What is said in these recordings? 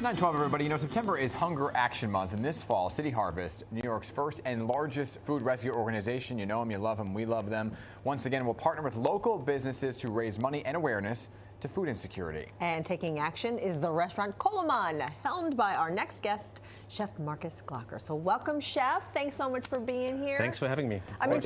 9/12, everybody. You know, September is Hunger Action Month, and this fall, City Harvest, New York's first and largest food rescue organization. You know them, you love them, we love them. Once again, we'll partner with local businesses to raise money and awareness to food insecurity. And taking action is the restaurant Koloman, helmed by our next guest, Chef Markus Glocker. So welcome, Chef. Thanks so much for being here. Thanks for having me. I mean,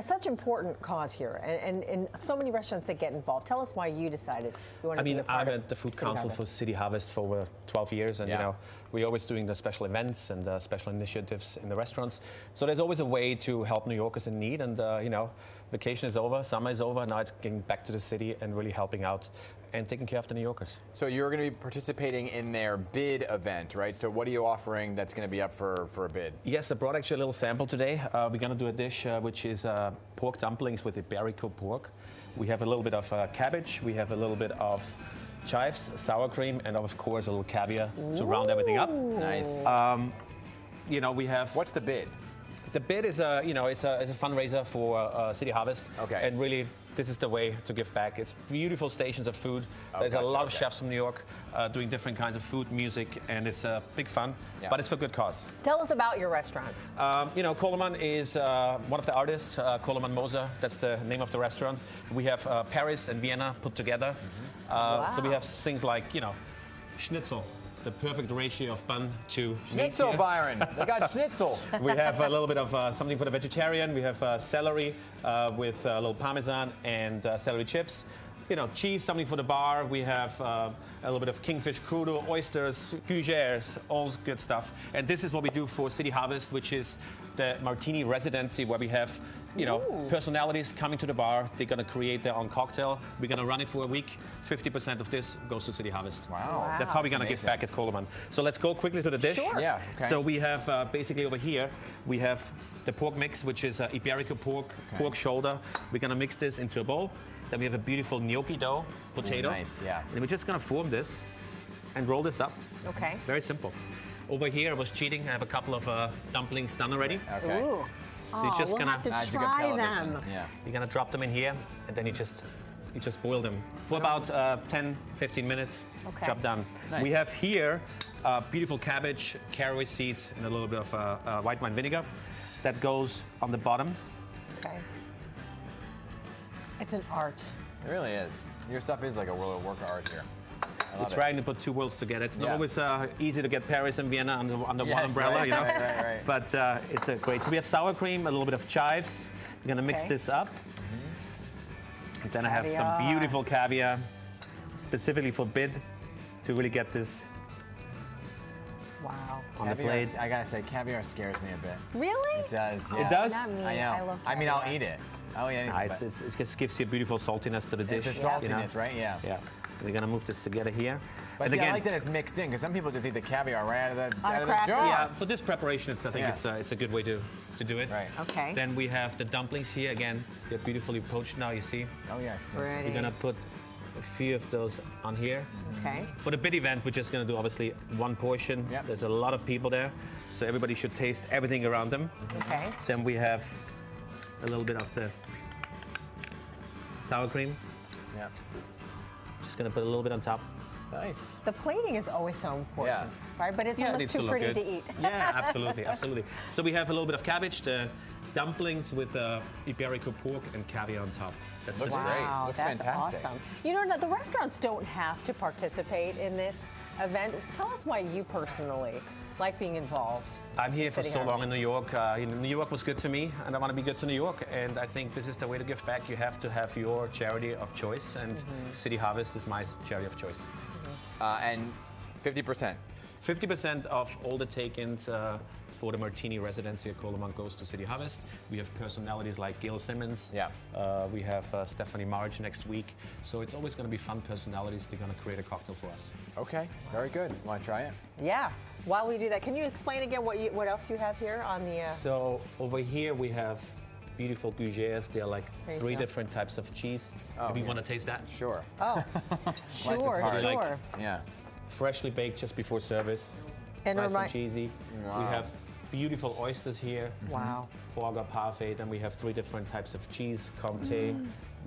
such important cause here, and so many restaurants that get involved. Tell us why you decided you wanted to be a part of I'm at the Food Council for City Harvest for over 12 years, and you know, we're always doing the special events and special initiatives in the restaurants. So there's always a way to help New Yorkers in need, and you know, vacation is over, summer is over, now it's getting back to the city and really helping out and taking care of the New Yorkers. So you're going to be participating in their bid event, right? So what are you offering that's going to be up for a bid? Yes, I brought actually a little sample today. We're going to do a dish which is pork dumplings with Iberico pork. We have a little bit of cabbage, we have a little bit of chives, sour cream, and of course a little caviar to round everything up. Nice. You know, we have... What's the bid? The bid is you know, it's a fundraiser for City Harvest. Okay. And really, this is the way to give back. It's beautiful stations of food. There's a lot of chefs from New York doing different kinds of food, music, and it's big fun, but it's for good cause. Tell us about your restaurant. You know, Koloman is one of the artists, Koloman Moser. That's the name of the restaurant. We have Paris and Vienna put together. So we have things like, you know, schnitzel. The perfect ratio of bun to schnitzel, meat. Byron. They got schnitzel. We have a little bit of something for the vegetarian. We have celery with a little parmesan and celery chips. You know, cheese, something for the bar. We have a little bit of kingfish crudo, oysters, gougères, all good stuff. And this is what we do for City Harvest, which is the martini residency, where we have, you know, personalities coming to the bar. They're going to create their own cocktail. We're going to run it for a week. 50% of this goes to City Harvest. Wow. That's how we're going to give back at Koloman. So let's go quickly to the dish. Sure. Yeah. Okay. So we have basically over here, we have the pork mix, which is Iberico pork, pork shoulder. We're going to mix this into a bowl. Then we have a beautiful gnocchi dough, potato. Nice, yeah. And we're just going to form this and roll this up. Okay. Very simple. Over here, I was cheating. I have a couple of dumplings done already. Okay. Ooh. So you're just we'll gonna have to try them. Yeah. You're gonna drop them in here, and then you just boil them for about 10-15 minutes. Okay. Job done. Nice. We have here beautiful cabbage, caraway seeds, and a little bit of white wine vinegar. That goes on the bottom. Okay. It's an art. It really is. Your stuff is like a work of art here. We're trying to put two worlds together. It's not always easy to get Paris and Vienna under one umbrella, right, you know. Right. But it's a great. So we have sour cream, a little bit of chives. We're gonna mix this up. And then I have some beautiful caviar, specifically for bid, to really get this on the plate. I gotta say, caviar scares me a bit. Really? It does. Yeah. It does? Not me. I know. I love I mean, caviar. I'll eat it. I'll eat anything. It just gives you a beautiful saltiness to the dish. It's a saltiness, you know? right? Yeah. Yeah. We're gonna move this together here. But and see, again, I like that it's mixed in, because some people just eat the caviar right out of the jar. Yeah, for this preparation, I think it's a good way to do it. Right. Okay. Then we have the dumplings here. Again, they're beautifully poached now, you see. Oh, yes. Pretty. We're gonna put a few of those on here. Okay. For the bid event, we're just gonna do obviously one portion. Yep. There's a lot of people there, so everybody should taste everything around them. Okay. Then we have a little bit of the sour cream. Yeah. Just gonna put a little bit on top. Nice. The plating is always so important, right? But it's it almost needs too look pretty good. to eat. Yeah, absolutely, absolutely. So we have a little bit of cabbage, the dumplings with Iberico pork and caviar on top. That's Looks it. great. Wow, Looks that's fantastic. awesome. You know, the restaurants don't have to participate in this event. Tell us why you personally like being involved. I'm here for so long in New York. New York was good to me, and I want to be good to New York. And I think this is the way to give back. You have to have your charity of choice, and City Harvest is my charity of choice. And 50%. 50% of all the take-ins for the Martini residency at Koloman goes to City Harvest. We have personalities like Gail Simmons. Yeah. We have Stephanie Marge next week. So it's always going to be fun personalities. They're going to create a cocktail for us. Okay, very good. Want to try it? Yeah. While we do that, can you explain again what else you have here on the? So over here we have beautiful gougères. They're like three so. different types of cheese. Maybe you want to taste that? Sure. Oh, sure. Like, yeah. Freshly baked just before service. And nice and cheesy. Wow. We have beautiful oysters here. Wow. Foie gras parfait. Then we have three different types of cheese. Comté.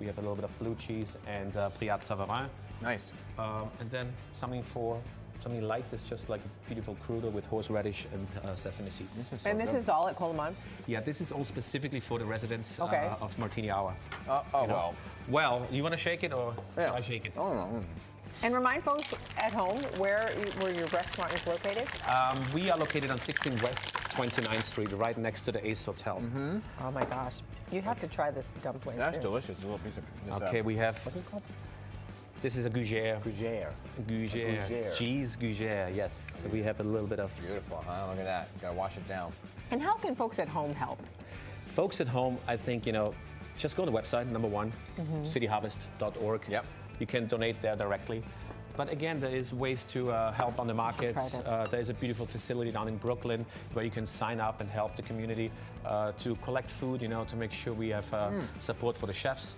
We have a little bit of blue cheese and Brillat Savarin. Nice. And then something for something light that's just like a beautiful crudo with horseradish and sesame seeds. This is all at Koloman? Yeah, this is all specifically for the residents of Martini Hour. Well, you want to shake it or should I shake it? And remind folks at home where your restaurant is located. We are located on 16 West 29th Street, right next to the Ace Hotel. Oh my gosh. You have to try this dumpling. That's delicious. A little piece of this, Okay, we have... What's it called? This is a gougere. Gougere. Gougere. Cheese gougere, yes. So we have a little bit of... Beautiful, huh? Look at that. You gotta wash it down. And how can folks at home help? Folks at home, I think, just go to the website, number one, cityharvest.org. Yep. You can donate there directly. But again, there is ways to help on the markets. There is a beautiful facility down in Brooklyn where you can sign up and help the community to collect food, to make sure we have support for the chefs.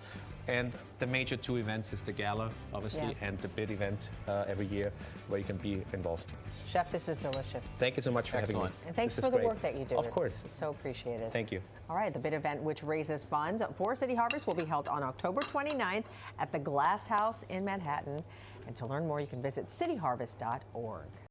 And the major two events is the gala, obviously, and the bid event every year where you can be involved. Chef, this is delicious. Thank you so much for having me. And thanks for the work that you do. Of course. It's so appreciated. Thank you. All right, the bid event, which raises funds for City Harvest, will be held on October 29th at the Glass House in Manhattan. And to learn more, you can visit cityharvest.org.